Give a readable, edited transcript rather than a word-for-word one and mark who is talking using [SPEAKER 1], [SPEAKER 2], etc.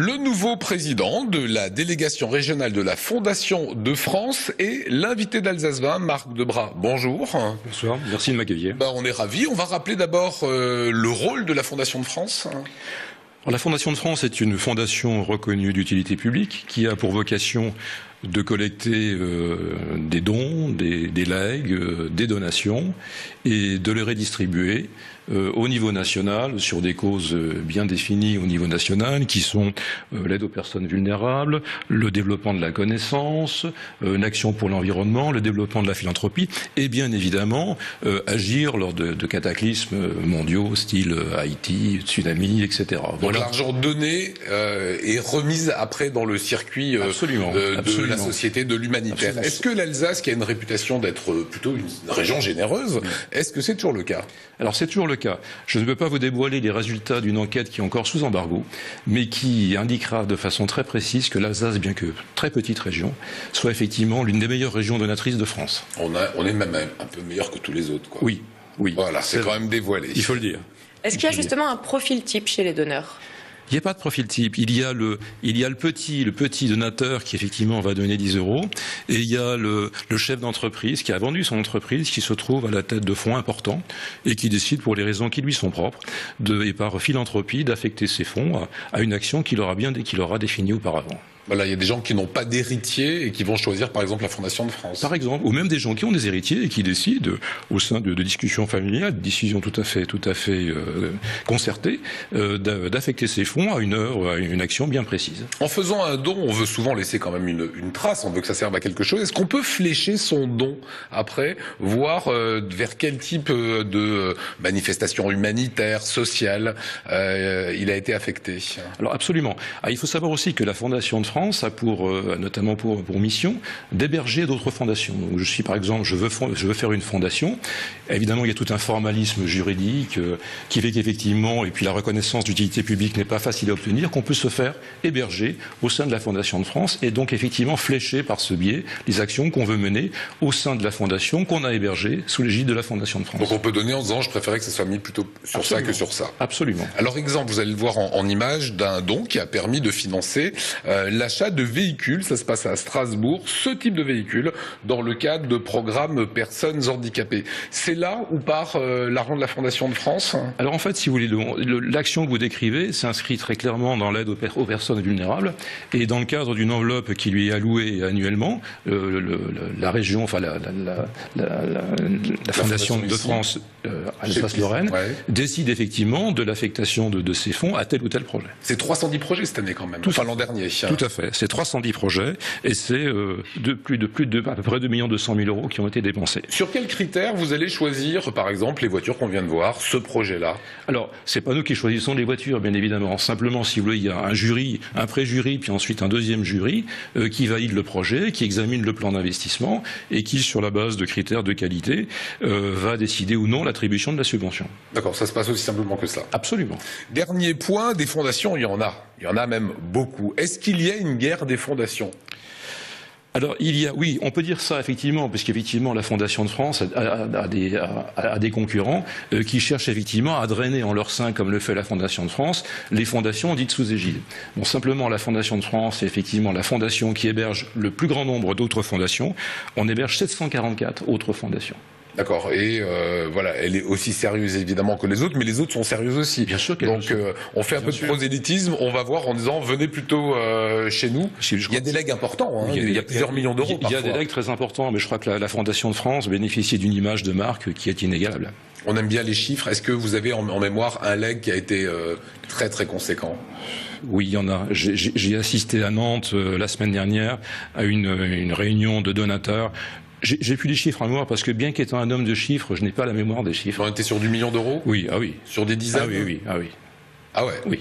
[SPEAKER 1] Le nouveau président de la délégation régionale de la Fondation de France est l'invité d'Alsace 20, Marc Debras. Bonjour.
[SPEAKER 2] Bonsoir, merci de m'accueillir.
[SPEAKER 1] On est ravis. On va rappeler d'abord le rôle de la Fondation de France.
[SPEAKER 2] Alors, la Fondation de France est une fondation reconnue d'utilité publique qui a pour vocation de collecter des dons, des legs, des donations et de les redistribuer au niveau national sur des causes bien définies au niveau national qui sont l'aide aux personnes vulnérables, le développement de la connaissance, une action pour l'environnement, le développement de la philanthropie et bien évidemment agir lors de cataclysmes mondiaux style Haïti, tsunami, etc.
[SPEAKER 1] Donc
[SPEAKER 2] voilà.
[SPEAKER 1] L'argent donné est remis après dans le circuit de la société, de l'humanitaire. Est-ce que l'Alsace, qui a une réputation d'être plutôt une région généreuse, est-ce que c'est toujours le cas?
[SPEAKER 2] Alors c'est toujours le cas. Je ne peux pas vous dévoiler les résultats d'une enquête qui est encore sous embargo, mais qui indiquera de façon très précise que l'Alsace, bien que très petite région, soit effectivement l'une des meilleures régions donatrices de France.
[SPEAKER 1] On est même un peu meilleur que tous les autres, quoi.
[SPEAKER 2] Oui, oui.
[SPEAKER 1] Voilà, c'est quand même dévoilé.
[SPEAKER 2] Il faut le dire.
[SPEAKER 3] Est-ce qu'il y a justement un profil type chez les donneurs ?
[SPEAKER 2] Il n'y a pas de profil type. Il y a le petit donateur qui effectivement va donner 10 €, et il y a le chef d'entreprise qui a vendu son entreprise, qui se trouve à la tête de fonds importants et qui décide pour les raisons qui lui sont propres et par philanthropie d'affecter ses fonds à une action qu'il aura définie auparavant.
[SPEAKER 1] Voilà, il y a des gens qui n'ont pas d'héritier et qui vont choisir par exemple la Fondation de France.
[SPEAKER 2] Par exemple, ou même des gens qui ont des héritiers et qui décident, au sein de discussions familiales, de décisions tout à fait concertées, d'affecter ces fonds à une action bien précise.
[SPEAKER 1] En faisant un don, on veut souvent laisser quand même une trace, on veut que ça serve à quelque chose. Est-ce qu'on peut flécher son don après, voir vers quel type de manifestation humanitaire, sociale, il a été affecté?
[SPEAKER 2] Alors absolument. Il faut savoir aussi que la Fondation de France a notamment pour mission d'héberger d'autres fondations. Donc, par exemple, je veux faire une fondation. Évidemment, il y a tout un formalisme juridique qui fait qu'effectivement, et puis la reconnaissance d'utilité publique n'est pas facile à obtenir, qu'on peut se faire héberger au sein de la Fondation de France et donc effectivement flécher par ce biais les actions qu'on veut mener au sein de la fondation qu'on a hébergée sous l'égide de la Fondation de France.
[SPEAKER 1] Donc on peut donner en disant je préférais que ça soit mis plutôt sur
[SPEAKER 2] Absolument.
[SPEAKER 1] Ça que sur ça.
[SPEAKER 2] Absolument.
[SPEAKER 1] Alors exemple, vous allez le voir en image d'un don qui a permis de financer l'achat de véhicules, ça se passe à Strasbourg, ce type de véhicule dans le cadre de programmes personnes handicapées. C'est là où part l'argent de la Fondation de France?
[SPEAKER 2] Alors en fait, si vous voulez, l'action que vous décrivez s'inscrit très clairement dans l'aide aux personnes vulnérables et dans le cadre d'une enveloppe qui lui est allouée annuellement, la région, enfin la Fondation de France Alsace-Lorraine décide effectivement de l'affectation de ces fonds à tel ou tel projet.
[SPEAKER 1] C'est 310 projets cette année quand même, enfin l'an dernier.
[SPEAKER 2] Tout à fait, c'est 310 projets et c'est plus de à peu près 2 200 000 € qui ont été dépensés. Sur
[SPEAKER 1] quels critères vous allez choisir, par exemple, les voitures qu'on vient de voir, ce projet-là?
[SPEAKER 2] Alors, c'est pas nous qui choisissons les voitures, bien évidemment. Simplement, si vous voulez, il y a un jury, un pré-jury, puis ensuite un deuxième jury qui valide le projet, qui examine le plan d'investissement et qui, sur la base de critères de qualité, va décider ou non l'attribution de la subvention.
[SPEAKER 1] D'accord, ça se passe aussi simplement que ça.
[SPEAKER 2] Absolument.
[SPEAKER 1] Dernier point, des fondations, il y en a même beaucoup. Est-ce qu'il y a une guerre des fondations?
[SPEAKER 2] Alors oui, on peut dire ça effectivement, puisqu'effectivement la Fondation de France a des concurrents qui cherchent effectivement à drainer en leur sein, comme le fait la Fondation de France, les fondations dites sous égide. Bon, simplement la Fondation de France est effectivement la fondation qui héberge le plus grand nombre d'autres fondations. On héberge 744 autres fondations.
[SPEAKER 1] D'accord, et voilà, elle est aussi sérieuse évidemment que les autres, mais les autres sont sérieuses aussi.
[SPEAKER 2] Bien sûr.
[SPEAKER 1] Donc on fait un peu de prosélytisme, on va voir en disant venez plutôt chez nous. Il y a des legs importants, hein, il y a plusieurs millions d'euros parfois.
[SPEAKER 2] Il y a des legs très importants, mais je crois que la Fondation de France bénéficie d'une image de marque qui est inégalable.
[SPEAKER 1] On aime bien les chiffres. Est-ce que vous avez en mémoire un leg qui a été très très conséquent?
[SPEAKER 2] Oui, il y en a. J'ai assisté à Nantes la semaine dernière à une réunion de donateurs. J'ai plus les chiffres en mémoire parce que bien qu'étant un homme de chiffres, je n'ai pas la mémoire des chiffres.
[SPEAKER 1] On était sur du million d'euros?
[SPEAKER 2] Oui, ah oui.
[SPEAKER 1] Sur des dizaines?
[SPEAKER 2] Ah oui, ah oui.
[SPEAKER 1] Ah ouais?
[SPEAKER 2] Oui.